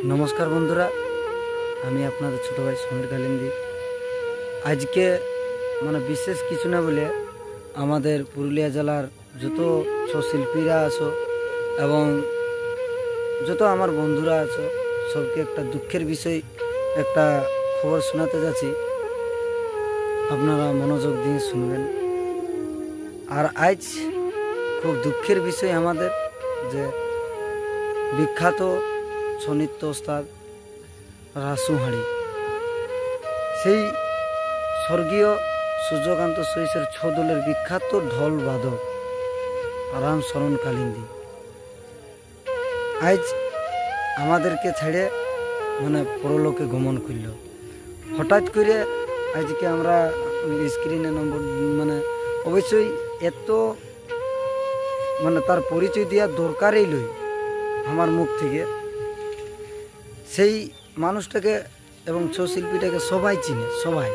नमस्कार बंधुरा आमी आपनादेर छोटो भाई समीर कालिंदी आज के माने विशेष किछु ना बोले आमादेर पुरुलिया जेलार जतो छो शिल्पीरा आछो एवं जतो आमार बंधुरा आछो सबके एकटा दुःखेर विषय एकटा खबर शोनाते जाচ্ছি आपनारा मनोयोग दिए शुनबेन। और आज खूब दुःखेर विषय आमादेर जे विख्यात छो नृत्य ओस्ताद रासु हाड़ी से स्वर्गीय सूर्यकांत सहिसेर छो दलेर विख्यात ढोल बादक राम शरण कालिंदी आज आमादेरके छाड़े माने परलोके गमन करल। हठात् करे आज के आमरा स्क्रिने नम्बर माने अवश्य एत माने तार परिचय दिया दरकारै लई आमार मुख थेके সেই মানুষটাকে এবং ছৌ শিল্পীটাকে সবাই চিনে। সবাই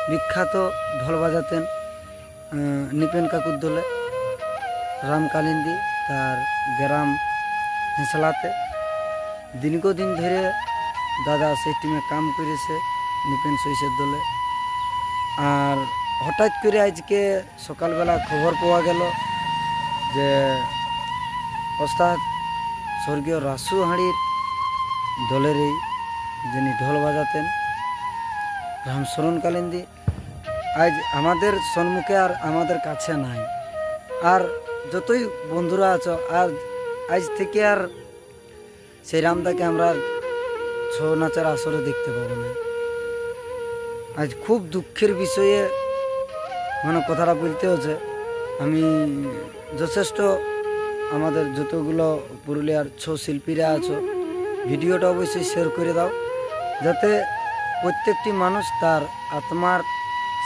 বিখ্যাত ঢোল বাজাতেন নিপেন কাকুর দলে রাম কালিন্দি তার গ্রাম হেঁসলাতে দীর্ঘদিন ধরে দাদা সেই টিমে কাম করেছে নিপেন সহিসের দলে। আর হঠাৎ করে আজকে সকালবেলা খবর পাওয়া গেল যে ওস্তাদ স্বর্গীয় রাসু হাড়ির দলের যিনি ঢোল বাজাতেন রামশরণ কালিন্দি আজ আমাদের সম্মুখে আর আমাদের কাছে নাই। আর যতই বন্ধুরা আছো আর আজ থেকে আর সেই রামদাকে আমরা ছৌ নাচের আসরে দেখতে পাবো না। আজ খুব দুঃখের বিষয়ে মানে কথাটা বলতে হচ্ছে। আমি যথেষ্ট আমাদের যতগুলো পুরুলিয়ার ছৌ শিল্পীরা আছো ভিডিওটা অবশ্যই শেয়ার করে দাও যাতে প্রত্যেকটি মানুষ তার আত্মার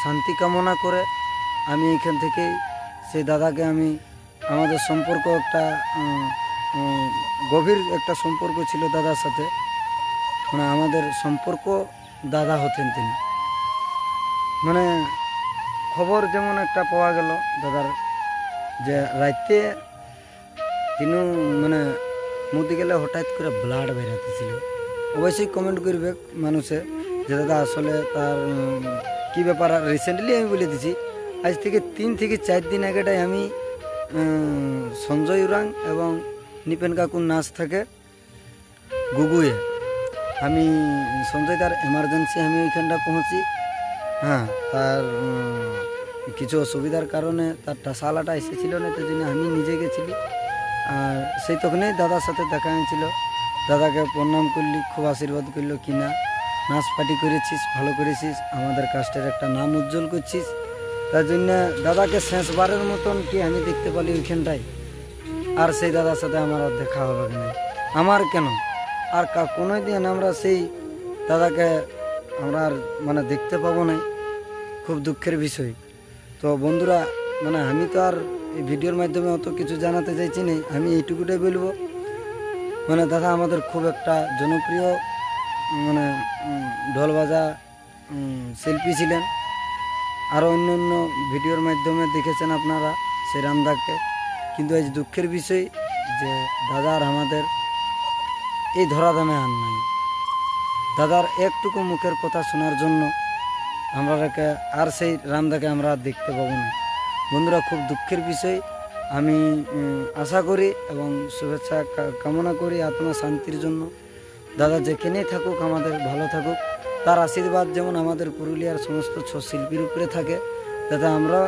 শান্তি কামনা করে। আমি এখান থেকেই সেই দাদাকে আমি আমাদের সম্পর্ক একটা গভীর একটা সম্পর্ক ছিল দাদার সাথে, মানে আমাদের সম্পর্ক দাদা হতেন তিনি। মানে খবর যেমন একটা পাওয়া গেল দাদার যে রাইতে তিনি মানে মুদি গেলে হঠাৎ করে ব্লাড বেরাতেছিল। অবশ্যই কমেন্ট করবে মানুষে যে দাদা আসলে তার কি ব্যাপার। রিসেন্টলি আমি বলে দিছি আজ থেকে 3 থেকে 4 দিন আগেটাই আমি সঞ্জয় উরাং এবং নিপেন কাকুর নাচ থাকে গুগুয়ে আমি সঞ্জয় তার এমার্জেন্সি আমি ওইখানটা পৌঁছি। হ্যাঁ তার কিছু অসুবিধার কারণে তার টাসালাটা এসেছিল না, তার জন্য আমি নিজে গেছিলি। আর সেই তখনই দাদার সাথে দেখা হয়েছিল। দাদাকে প্রণাম করলি, খুব আশীর্বাদ করলো কি না নাচ পার্টি করেছিস, ভালো করেছিস, আমাদের কাস্টের একটা নাম উজ্জ্বল করছিস। তার জন্য দাদাকে শেষবারের মতন কি আমি দেখতে পারি ওইখানটায়। আর সেই দাদার সাথে আমার আর দেখা হবে না, আমার কেন আর কোনো দিন আমরা সেই দাদাকে আমরা আর মানে দেখতে পাবো না। খুব দুঃখের বিষয়। তো বন্ধুরা মানে আমি তো আর এই ভিডিওর মাধ্যমে অত কিছু জানাতে চাইছি না, আমি এইটুকুটাই বলবো মানে দাদা আমাদের খুব একটা জনপ্রিয় মানে ঢোল বাজা শিল্পী ছিলেন। আরও অন্য অন্য ভিডিওর মাধ্যমে দেখেছেন আপনারা সেই রামদাকে। কিন্তু আজ দুঃখের বিষয় যে দাদার আমাদের এই ধরাধামে আর নাই। দাদার একটুকু মুখের কথা শোনার জন্য আমরা আর সেই রামদাকে আমরা দেখতে পাবো না। বন্ধুরা খুব দুঃখের বিষয়। আমি আশা করি এবং শুভেচ্ছা কামনা করি আত্মা শান্তির জন্য। দাদা যেখানেই থাকুক আমাদের ভালো থাকুক, তার আশীর্বাদ যেমন আমাদের পুরুলিয়ার সমস্ত ছৌ শিল্পীর উপরে থাকে, যাতে আমরা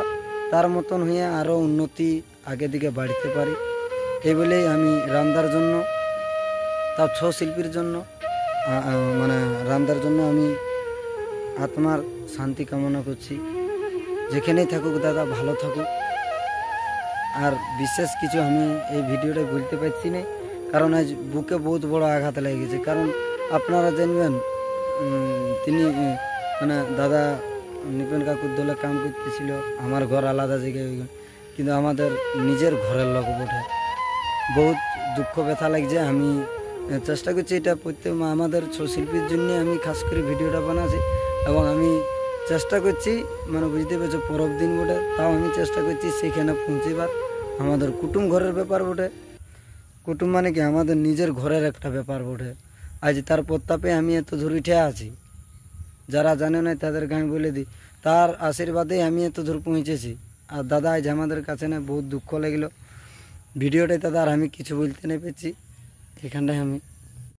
তার মতন হয়ে আরও উন্নতি আগে দিকে বাড়তে পারি। এই বলেই আমি রামদার জন্য তার ছৌ শিল্পীর জন্য মানে রামদার জন্য আমি আত্মার শান্তি কামনা করছি। যেখানেই থাকুক দাদা ভালো থাকুক। আর বিশেষ কিছু আমি এই ভিডিওটা বলতে পারছি না, কারণ আজ বুকে বহুত বড় আঘাত লেগেছে। কারণ আপনারা জানবেন তিনি মানে দাদা নিপেন কাকুর দলে কাম করতেছিল, আমার ঘর আলাদা জায়গায়, কিন্তু আমাদের নিজের ঘরের লোক বটে। বহুত দুঃখ ব্যথা লাগছে। আমি চেষ্টা করছি এটা প্রত্যেক আমাদের ছৌ শিল্পীর জন্য আমি খাস করে ভিডিওটা বানাচ্ছি এবং আমি চেষ্টা করছি মানে বুঝতে পেরেছো পরব দিন বটে, তাও আমি চেষ্টা করছি সেখানে পৌঁছিবার। আমাদের কুটুম ঘরের ব্যাপার বটে, কুটুম মানে কি আমাদের নিজের ঘরের একটা ব্যাপার বটে। আজ তার প্রতাপে আমি এত দূর উঠে আছি। যারা জানে না তাদেরকে আমি বলে দিই, তার আশীর্বাদেই আমি এত দূর পৌঁছেছি। আর দাদা আজ আমাদের কাছে না বহুত দুঃখ লাগলো ভিডিওটাই দাদা, আর আমি কিছু বলতে না পেরেছি, এখানটায় আমি